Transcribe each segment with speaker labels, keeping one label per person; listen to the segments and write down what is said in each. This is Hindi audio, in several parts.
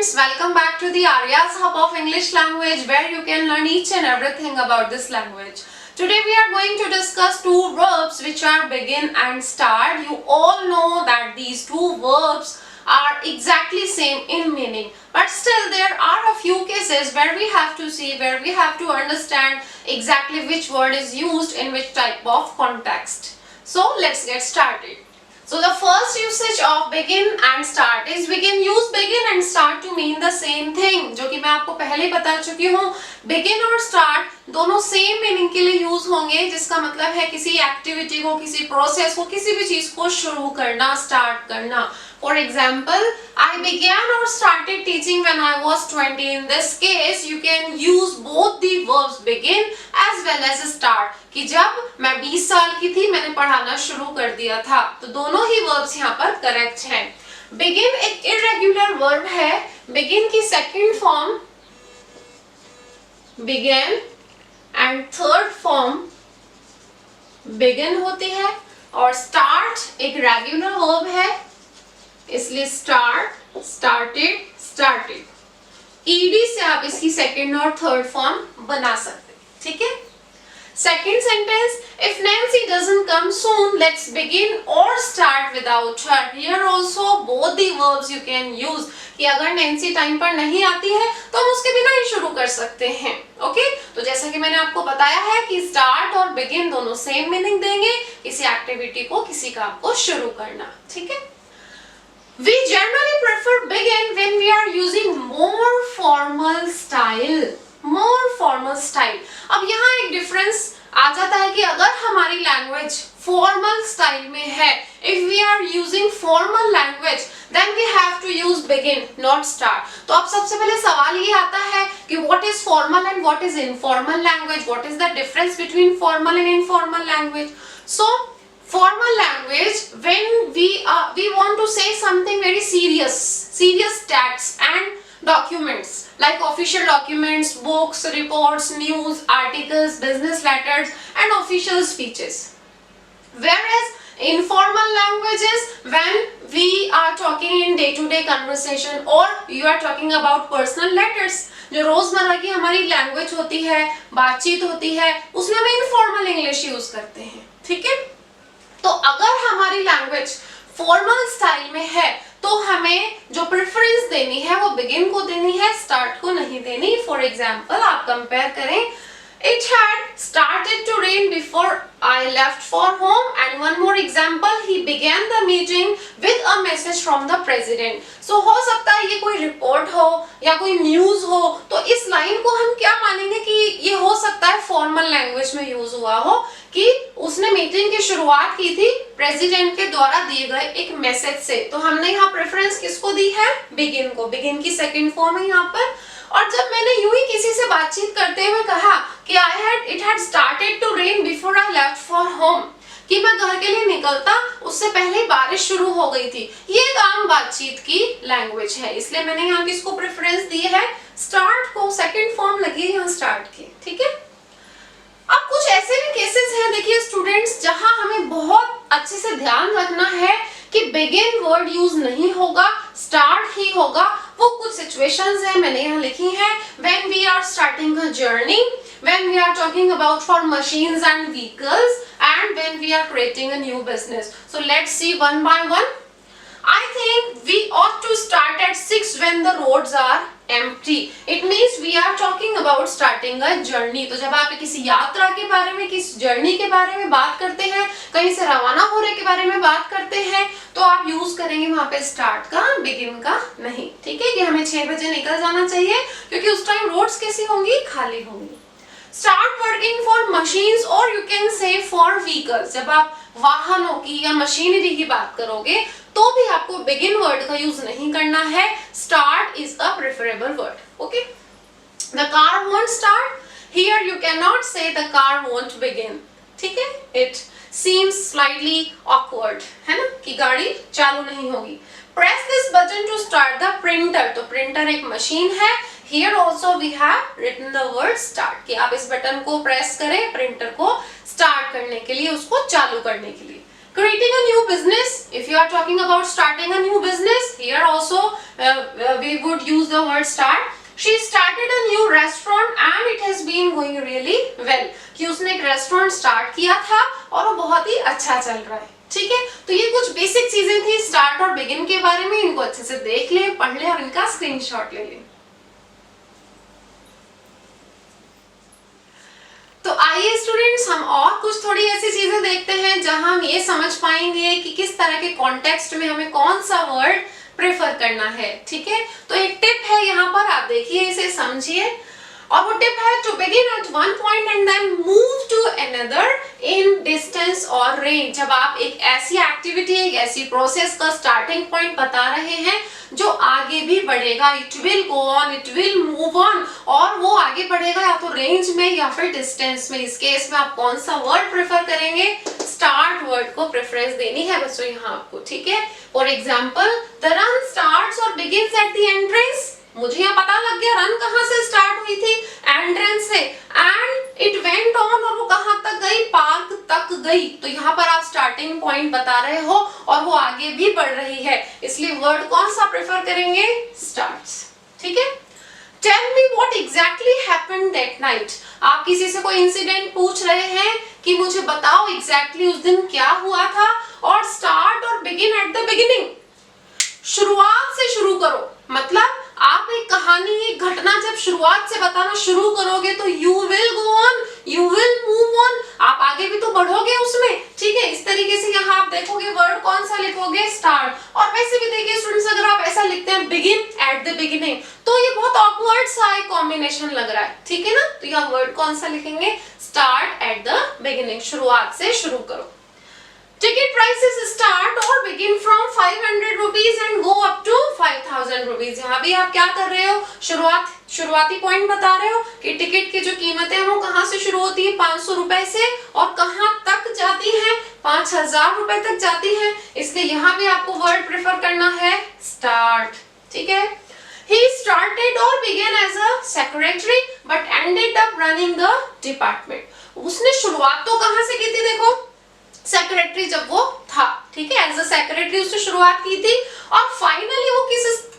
Speaker 1: students, welcome back to the Arya's Hub of English Language where you can learn each and everything about this language. Today we are going to discuss two verbs which are begin and start. You all know that these two verbs are exactly same in meaning, but still there are a few cases where we have to understand exactly which word is used in which type of context. So let's get started. So the first usage of begin and start is we can use begin and start to mean the same thing, जो कि मैं आपको पहले ही बता चुकी हूँ. begin और start दोनों सेम मीनिंग के लिए यूज होंगे, जिसका मतलब है किसी एक्टिविटी को, किसी प्रोसेस को, किसी भी चीज को शुरू करना, स्टार्ट करना. For example, I began or started teaching when I was 20. In this case, you can use both the verbs begin as well as start. कि जब मैं 20 साल की थी मैंने पढ़ाना शुरू कर दिया था, तो दोनों ही verbs यहाँ पर करेक्ट हैं. Begin एक irregular verb है. Begin की second form began and third form begin होती है, और start एक regular verb है, इसलिए start, started, started. ed से आप इसकी सेकेंड और थर्ड फॉर्म बना सकते हैं. ठीक है. Second sentence, if Nancy doesn't come soon, let's begin or start without her. Here also both the verbs you can use. कि अगर नैन्सी टाइम पर नहीं आती है तो हम उसके बिना ही शुरू कर सकते हैं. ओके, तो जैसा कि मैंने आपको बताया है कि स्टार्ट और बिगिन दोनों सेम मीनिंग देंगे, किसी एक्टिविटी को, किसी काम को शुरू करना. ठीक है. We generally prefer begin when we are using more formal style. More formal style. अब यहाँ एक डिफरेंस आ जाता है कि अगर हमारी लैंग्वेज फॉर्मल स्टाइल में है, if we are using formal language, then we have to use begin, not start. तो अब सबसे पहले सवाल ये आता है कि what is formal and what is informal language? What is the difference between formal and informal language? So formal language, when we want to say something very serious texts and documents like official documents, books, reports, news, articles, business letters and official speeches. Whereas informal languages, when we are talking in day-to-day conversation or you are talking about personal letters, जो रोजमर्रा की हमारी लैंग्वेज होती है, बातचीत होती है, उसमें हम इनफॉर्मल इंग्लिश यूज करते हैं. ठीक है. तो अगर हमारी लैंग्वेज फॉर्मल स्टाइल में है तो हमें जो प्रेफरेंस देनी है वो बिगिन को देनी है, स्टार्ट को नहीं देनी. फॉर एग्जाम्पल आप कंपेयर करें, It had started to rain before I left for home, and one more example, he began the meeting with a message from the president. So हो सकता है ये कोई रिपोर्ट हो या कोई न्यूज हो, तो इस लाइन को हम क्या मानेंगे कि ये हो सकता है फॉर्मल लैंग्वेज में यूज हुआ हो, कि उसने मीटिंग की शुरुआत की थी प्रेसिडेंट के द्वारा दिए गए एक मैसेज से. तो हमने यहाँ प्रेफरेंस किसको दी है? बिगिन को. बिगिन की सेकेंड फॉर्म है यहाँ पर. और जब मैंने यूं ही किसी से बातचीत करते हुए कहा कि it had started to rain before I left for home, कि मैं घर के लिए निकलता उससे पहले बारिश शुरू हो गई थी, ये एक आम बातचीत की लैंग्वेज है, इसलिए मैंने यहाँ किसको प्रेफरेंस दी है? स्टार्ट को. सेकंड फॉर्म लगी है यहाँ स्टार्ट की. ठीक है. अब कुछ ऐसे भी केसेस हैं, देखिए स्टूडेंट्स, जहां हमें बहुत अच्छे से ध्यान रखना है कि बिगिन वर्ड यूज नहीं होगा, स्टार्ट ही होगा. वो कुछ सिचुएशंस हैं, मैंने यहाँ लिखी हैं. When we are starting a journey, when we are talking about for machines and vehicles, and when we are creating a new business. So let's see one by one. I think we ought to start at 6 when the roads are empty. It means we are talking about starting a journey. तो जब आप किसी यात्रा के बारे में, किसी जर्नी के बारे में बात करते हैं, कहीं से रवाना होने के बारे में बात करते हैं, तो आप यूज करेंगे वहां पे स्टार्ट का, बिगिन का नहीं. ठीक है. कि हमें 6 बजे निकल जाना चाहिए क्योंकि उस टाइम रोड्स कैसी होंगी? खाली होंगी. Start working for machines or you can say for vehicles. जब आप वाहनों की या मशीनरी की बात करोगे तो भी आपको begin वर्ड का यूज नहीं करना है. Start is a preferable word. Okay? The car won't start. Here you cannot say the car won't begin. ठीक है? It seems slightly awkward, है ना, कि गाड़ी चालू नहीं होगी. Press this button to start the printer. तो printer एक मशीन है. Here also we have written the word start, कि आप इस बटन को प्रेस करें प्रिंटर को स्टार्ट करने के लिए, उसको चालू करने के लिए. Creating a new business, if you are talking about starting a new business, here also we would use the word start. She started a new restaurant and it has been going really well. कि उसने एक रेस्टोरेंट स्टार्ट किया था और वो बहुत ही अच्छा चल रहा है. ठीक है, तो ये कुछ बेसिक चीजें थी स्टार्ट और बिगिन के बारे में. इनको अच्छे से देख लें, पढ़ लें और इनका स्क्रीनशॉट ले लें. तो आइए स्टूडेंट्स, हम और कुछ थोड़ी ऐसी चीजें देखते हैं जहां हम ये समझ पाएंगे कि किस तरह के कॉन्टेक्स्ट में हमें कौन सा वर्ड प्रेफर करना है. ठीक है, तो एक टिप है यहाँ पर, आप देखिए, इसे समझिए. और वो टिप है to begin at one point and then move to another in distance और रेंज. जब आप एक ऐसी एक्टिविटी, एक ऐसी प्रोसेस का स्टार्टिंग पॉइंट बता रहे हैं जो आगे भी बढ़ेगा, it will go on, it will move on, और वो आगे बढ़ेगा या तो रेंज में या फिर डिस्टेंस में. इस केस में आप कौन सा वर्ड प्रेफर करेंगे? स्टार्ट वर्ड को प्रेफरेंस देनी है बच्चों यहाँ आपको. ठीक है, for example the run starts और बिगिंस एट द एंट्रेंस. मुझे यहाँ पता लग गया रन कहाँ से स्टार्ट हुई थी, एंट्रेंस से, एंड इट वेंट ऑन, और वो कहाँ तक गई, पार्क तक गई. तो यहाँ पर आप स्टार्टिंग पॉइंट बता रहे हो और वो आगे भी बढ़ रही है, इसलिए वर्ड कौन सा प्रेफर करेंगे? स्टार्ट्स. ठीक है, tell me what exactly happened that night. आप किसी से कोई इंसिडेंट पूछ रहे हैं कि मुझे बताओ एग्जैक्टली उस दिन क्या हुआ था. और स्टार्ट और बिगिन एट द बिगिनिंग, शुरुआत से शुरू करो. मतलब आप एक कहानी, एक घटना जब शुरुआत से बताना शुरू करोगे तो you will go on, you will move on, आप आगे भी तो बढ़ोगे उसमें. ठीक है, इस तरीके से यहाँ आप देखोगे वर्ड कौन सा लिखोगे? स्टार्ट. और वैसे भी देखिए स्टूडेंट्स, अगर आप ऐसा लिखते हैं बिगिन एट द बिगिनिंग, तो ये बहुत ऑकवर्ड सा एक कॉम्बिनेशन लग रहा है. ठीक है ना, तो यहाँ वर्ड कौन सा लिखेंगे? स्टार्ट एट द बिगिनिंग, शुरुआत से शुरू करो. Ticket prices start or begin from 500 rupees and go up to 5000 rupees. यहाँ भी आप क्या कर रहे हो? शुरुआती पॉइंट बता रहे हो कि टिकट की जो कीमतें हैं वो कहाँ से शुरू होती है? 500 रुपए से, और कहाँ तक जाती हैं? 5000 रुपए तक जाती हैं. इसलिए यहाँ भी आपको वर्ड प्रेफर करना है स्टार्ट. ठीक है, He started or began as a secretary but ended up running the department. उसने शुरुआत तो कहाँ से की थी? देखो, सेक्रेटरी जब वो था. ठीक है, एज अ सेक्रेटरी उसने शुरुआत की थी, और फाइनली वो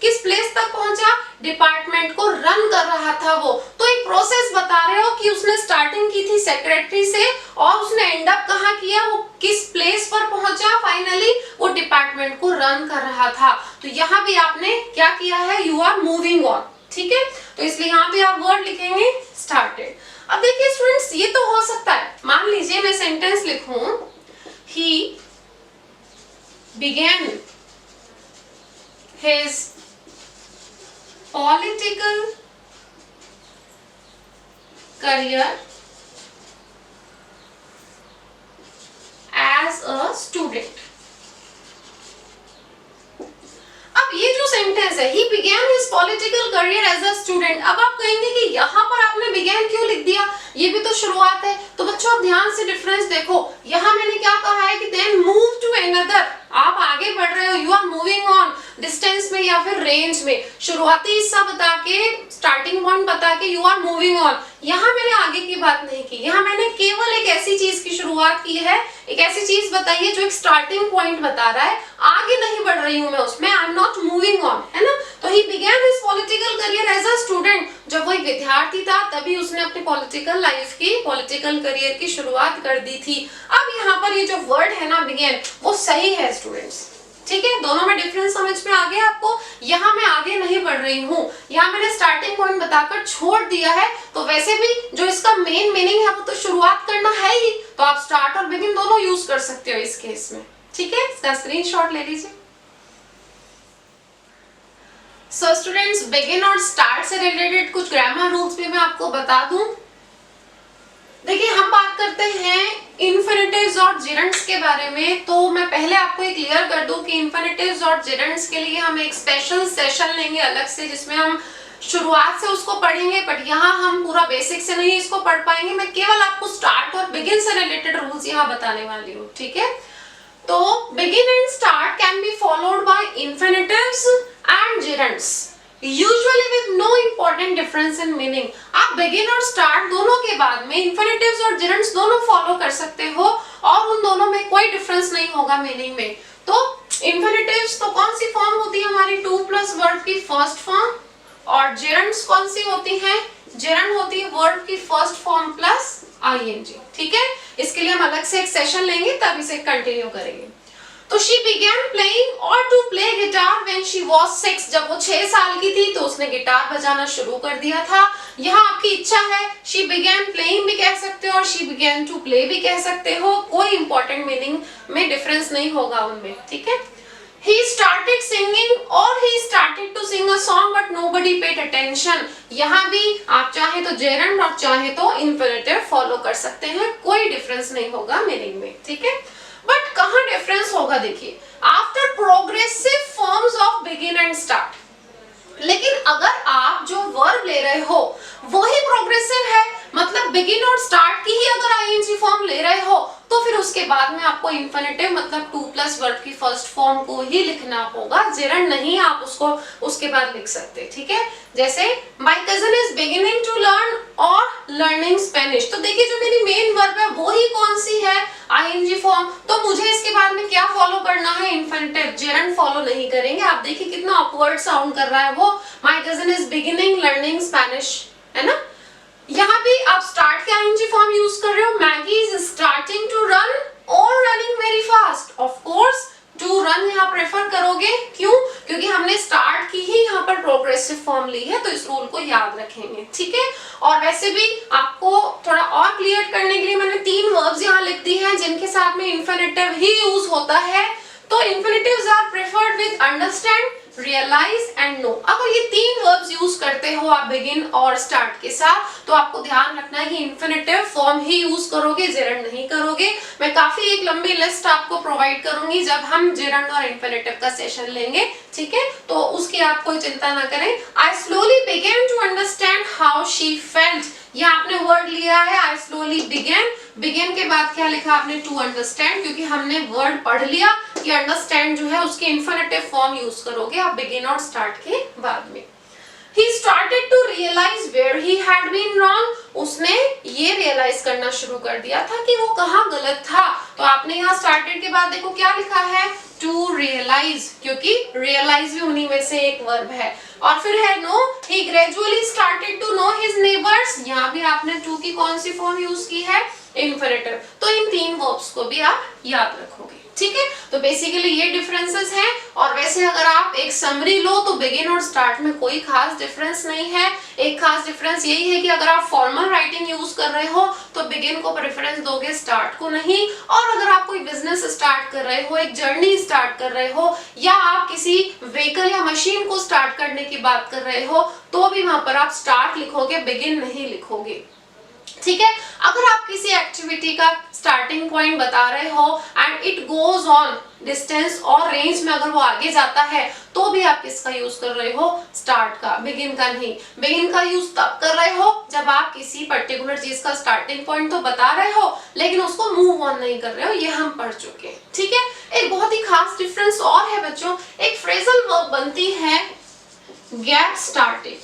Speaker 1: किस प्लेस तक पहुंचा? डिपार्टमेंट को रन कर रहा था वो. तो एक प्रोसेस बता रहे हो कि उसने स्टार्टिंग की थी सेक्रेटरी से और उसने एंड अप कहाँ किया? वो किस प्लेस पर पहुंचा? फाइनली वो डिपार्टमेंट को रन कर रहा था. तो यहाँ भी आपने क्या किया है? You are moving on. ठीक है, तो इसलिए यहाँ भी आप वर्ड लिखेंगे स्टार्टेड. अब देखिए स्टूडेंट्स, ये तो हो सकता है, मान लीजिए मैं सेंटेंस लिखूं, he began his political career as a student. अब ये जो सेंटेंस है, he began his political career as a student, अब आप कहेंगे कि यहाँ पर आपने began क्यों लिख दिया? ये भी तो शुरुआत है. तो बच्चों आप ध्यान से डिफरेंस देखो, यहाँ मैंने क्या कहा है कि then move to another, आप आगे बढ़ रहे हो, you are moving on, distance में या फिर रेंज में. शुरुआती हिस्सा बता के, स्टार्टिंग पॉइंट बता के यू आर मूविंग ऑन. यहाँ मैंने आगे की बात नहीं की, यहाँ मैंने केवल एक ऐसी चीज की शुरुआत की है, एक ऐसी चीज बताई है जो एक स्टार्टिंग पॉइंट बता रहा है, आगे नहीं बढ़ रही हूँ मैं उसमें, I am not moving on, है ना. तो he began his political career as a student. जब वो एक विद्यार्थी था तभी उसने अपनी पॉलिटिकल लाइफ की, पॉलिटिकल करियर की शुरुआत कर दी थी. अब यहाँ पर ये जो वर्ड है ना बिगेन, वो सही है स्टूडेंट्स. ठीक है, दोनों में डिफरेंस समझ में आ गया आपको? यहाँ मैं आगे नहीं बढ़ रही हूँ, यहाँ मैंने स्टार्टिंग पॉइंट बताकर छोड़ दिया है. तो वैसे भी जो इसका मेन मीनिंग है वो तो शुरुआत करना है ही, तो आप स्टार्ट और बिगिन दोनों यूज कर सकते हो इस केस में. ठीक है, इसका स्क्रीनशॉट ले लीजिए. सो स्टूडेंट्स, बिगिन और स्टार्ट से रिलेटेड कुछ ग्रामर रूल्स भी मैं आपको बता दूं. देखिए, हम बात करते हैं इन्फिनिटिव्स और जिरंड्स के बारे में, तो मैं पहले आपको ये क्लियर कर दूं कि इन्फिनिटिव्स और जिरंड्स के लिए हम एक स्पेशल सेशन लेंगे अलग से, जिसमें हम शुरुआत से उसको पढ़ेंगे, बट यहाँ हम पूरा बेसिक से नहीं इसको पढ़ पाएंगे. मैं केवल आपको स्टार्ट और बिगिन से रिलेटेड रूल्स यहाँ बताने वाली हूँ. ठीक है, तो begin and start can be followed by infinitives and gerunds, usually with no important difference in meaning. आप आप बिगिन और स्टार्ट दोनों के बाद में इंफिनिटिव्स और जेरंड्स दोनों फॉलो कर सकते हो और उन दोनों में कोई डिफरेंस नहीं होगा मीनिंग में। तो इंफिनिटिव्स तो कौन सी फॉर्म होती है हमारी, टू प्लस वर्ब की फर्स्ट फॉर्म, और जेरंड्स कौन सी होती हैं, जेरंड होती है वर्ब की फर्स्ट फॉर्म प्लस आईएनजी। ठीक है, इसके लिए हम अलग से एक सेशन लेंगे तब इसे कंटिन्यू करेंगे। तो she began playing or to play guitar when she was 6, जब वो 6 साल की थी तो उसने गिटार बजाना शुरू कर दिया था। यहाँ आपकी इच्छा है, she began playing भी कह सकते हो और she began to play भी कह सकते हो, कोई इंपॉर्टेंट मीनिंग में डिफरेंस नहीं होगा उनमें। ठीक है, he started singing or he started to sing a song but nobody paid attention, यहाँ भी आप चाहे तो जेरंड और चाहे तो इंफिनिटिव फॉलो कर सकते हैं, कोई डिफरेंस नहीं होगा मीनिंग में। ठीक है, बट कहाँ डिफरेंस होगा देखिए, after progressive forms of begin and start. लेकिन अगर आप जो वर्ब ले रहे हो वही प्रोग्रेसिव है, मतलब बिगिन और स्टार्ट की ही अगर आईएनजी फॉर्म ले रहे हो तो फिर उसके बाद में आपको इंफिनिटिव मतलब टू प्लस वर्ब की फर्स्ट फॉर्म को ही लिखना होगा, जेरंड नहीं आप उसको उसके बाद लिख सकते। ठीक है, जैसे my cousin is beginning to learn और लर्निंग स्पेनिश, तो देखिए जो मेरी मेन वर्ब है वो ही कौन सी है, आईएनजी फॉर्म, तो मुझे इसके बाद में क्या फॉलो करना है, इंफिनिटिव, जेरंड फॉलो नहीं करेंगे। आप देखिए कितना ऑकवर्ड साउंड कर रहा है वो, my cousin is beginning learning Spanish, है ना। यहाँ भी आप स्टार्ट के आईएनजी फॉर्म यूज कर रहे हो, Maggie is starting to run और running very fast, of course to run यहाँ प्रेफर करोगे, क्यों, क्योंकि हमने स्टार्ट की ही यहाँ पर प्रोग्रेसिव फॉर्म ली है, तो इस रूल को याद रखेंगे। ठीक है, और वैसे भी आपको थोड़ा और क्लियर करने के लिए मैंने 3 वर्ब्स यहाँ लिख दी हैं जिनके साथ में इंफिनिटिव ही यूज होता है। तो infinitives are preferred with understand, realise and know. अगर ये 3 वर्ब्स यूज करते हो आप बिगिन और स्टार्ट के साथ तो आपको ध्यान रखना है कि इंफिनिटिव फॉर्म ही यूज करोगे, जेरंड नहीं करोगे। मैं काफी एक लंबी लिस्ट आपको प्रोवाइड करूंगी जब हम जेरंड और इंफिनिटिव का सेशन लेंगे। ठीक है, तो उसकी आप कोई चिंता ना करें। I slowly began to understand how she felt, यहाँ आपने वर्ड लिया है आई स्लोली बिगेन, बिगेन के बाद क्या लिखा आपने, टू अंडरस्टैंड, क्योंकि हमने वर्ड पढ़ लिया कि अंडरस्टैंड जो है उसकी इंफिनिटिव फॉर्म यूज करोगे आप बिगिन और स्टार्ट के बाद में। He started to realize where he had been wrong, उसने ये रियलाइज करना शुरू कर दिया था कि वो कहाँ गलत था। तो आपने यहाँ started के बाद देखो क्या लिखा है, to realize, क्योंकि realize भी उन्हीं में से एक वर्ब है। और फिर है know, he gradually started to know his neighbors, यहाँ भी आपने to की कौन सी फॉर्म यूज की है, इंफिनिटिव। तो इन 3 वर्ब्स को भी आप याद रखोगे। ठीक है, तो बेसिकली ये डिफरेंसेस हैं। और वैसे अगर आप एक समरी लो तो बिगिन और स्टार्ट में कोई खास डिफरेंस नहीं है। एक खास डिफरेंस यही है कि अगर आप फॉर्मल राइटिंग यूज कर रहे हो तो बिगिन को प्रेफरेंस दोगे, स्टार्ट को नहीं। और अगर आप कोई बिजनेस स्टार्ट कर रहे हो, एक जर्नी स्टार्ट कर रहे हो, या आप किसी व्हीकल या मशीन को स्टार्ट करने की बात कर रहे हो तो भी वहां पर आप स्टार्ट लिखोगे, बिगिन नहीं लिखोगे। ठीक है, अगर आप किसी एक्टिविटी का स्टार्टिंग पॉइंट बता रहे हो and it goes on distance और रेंज में अगर वो आगे जाता है तो भी आप किसका यूज कर रहे हो, स्टार्ट का, बिगिन का नहीं। बिगिन का यूज तब कर रहे हो जब आप किसी पर्टिकुलर चीज का स्टार्टिंग पॉइंट तो बता रहे हो लेकिन उसको मूव ऑन नहीं कर रहे हो, ये हम पढ़ चुके हैं। ठीक है, एक बहुत ही खास डिफरेंस और है बच्चों, एक फ्रेजल वर्ब बनती है गेट स्टार्टेड,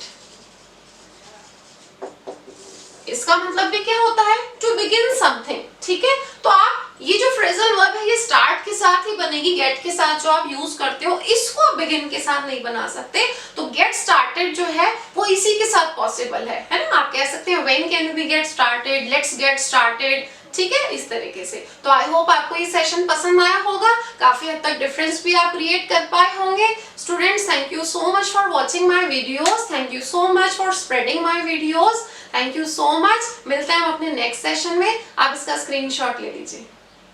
Speaker 1: इसका मतलब भी क्या होता है, टू बिगिन समथिंग। ठीक है, तो आप ये जो फ्रेजल वर्ब है ये स्टार्ट के साथ ही बनेगी, गेट के साथ जो आप यूज करते हो इसको आप बिगिन के साथ नहीं बना सकते। तो गेट स्टार्टेड जो है वो इसी के साथ पॉसिबल है ना। आप कह सकते हैं when can we get started, let's get started. ठीक है, इस तरीके से। तो आई होप आपको ये सेशन पसंद आया होगा, काफी हद तक डिफरेंस भी आप क्रिएट कर पाए होंगे। Students, thank you so much for watching my videos, thank you so much for spreading my videos, thank you so much. मिलते हैं हम अपने नेक्स्ट सेशन में, आप इसका स्क्रीनशॉट ले लीजिए।